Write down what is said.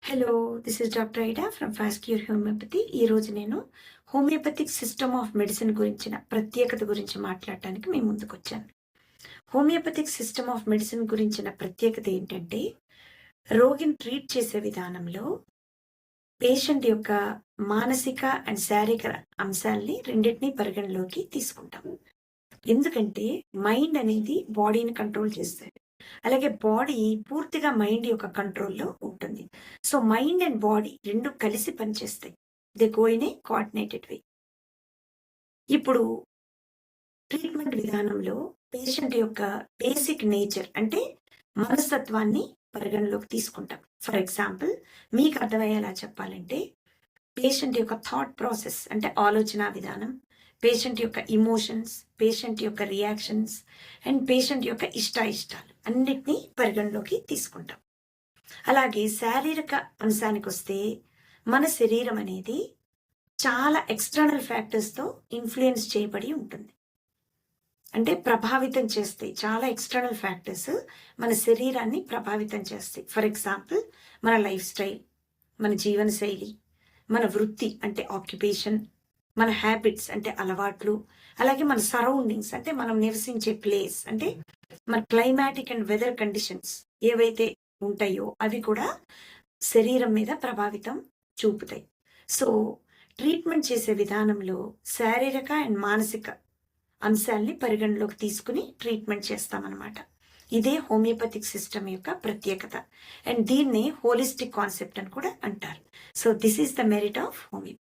Hello, this is doctor ఐడా from fast cure homeopathy. ఈరోజు నేను homoeopathic system of medicine గురించిన ప్రత్యేకత గురించి మాట్లాడటానికి మీ ముందుకు వచ్చాను. హోమియోపతిక్ సిస్టమ్ ఆఫ్ మెడిసిన్ గురించిన ప్రత్యేకత ఏంటంటే, రోగిని ట్రీట్ చేసే విధానంలో పేషెంట్ యొక్క మానసిక అండ్ శారీరక అంశాల్ని రెండింటినీ పరిగణలోకి తీసుకుంటాం. ఎందుకంటే మైండ్ అనేది బాడీని కంట్రోల్ చేస్తుంది. అలాగే బాడీ పూర్తిగా మైండ్ యొక్క కంట్రోల్‌లో ఉంటుంది. సో, మైండ్ అండ్ బాడీ 2 కలిసి పనిచేస్తాయి. They go in a coordinated way. ఇప్పుడు ట్రీట్మెంట్ విధానంలో పేషెంట్ యొక్క బేసిక్ నేచర్ అంటే మనస్తత్వాన్ని పరిగణలోకి తీసుకుంటాం. ఫర్ ఎగ్జాంపుల్ మీకు అర్థమయ్యేలా చెప్పాలంటే పేషెంట్ యొక్క థాట్ ప్రాసెస్ అంటే ఆలోచనా విధానం, పేషెంట్ యొక్క ఎమోషన్స్, పేషెంట్ యొక్క రియాక్షన్స్ అండ్ పేషెంట్ యొక్క ఇష్టాయిష్టాలు అన్నిటినీ పరిగణలోకి తీసుకుంటాం. అలాగే శారీరక అంశానికొస్తే మన శరీరం అనేది చాలా ఎక్స్టర్నల్ ఫ్యాక్టర్స్‌తో ఇన్‌ఫ్లూయెన్స్ చేయబడి ఉంటుంది. అంటే ప్రభావితం చేస్తాయి. చాలా ఎక్స్టర్నల్ ఫ్యాక్టర్స్ మన శరీరాన్ని ప్రభావితం చేస్తాయి. ఫర్ ఎగ్జాంపుల్ మన లైఫ్ స్టైల్, మన జీవనశైలి, మన వృత్తి అంటే ఆక్యుపేషన్, మన హ్యాబిట్స్ అంటే అలవాట్లు, అలాగే మన సరౌండింగ్స్ అంటే మనం నివసించే ప్లేస్ అంటే మన క్లైమాటిక్ అండ్ వెదర్ కండిషన్స్ ఏవైతే ఉంటాయో అవి కూడా శరీరం మీద ప్రభావితం చూపుతాయి. సో, ట్రీట్మెంట్ చేసే విధానంలో శారీరక అండ్ మానసిక అంశాల్ని పరిగణలోకి తీసుకుని ట్రీట్మెంట్ చేస్తామన్నమాట. ఇదే హోమియోపతిక్ సిస్టమ్ యొక్క ప్రత్యేకత. అండ్ దీన్నే హోలిస్టిక్ కాన్సెప్ట్ అని కూడా అంటారు. So, this is the merit of homeopathy.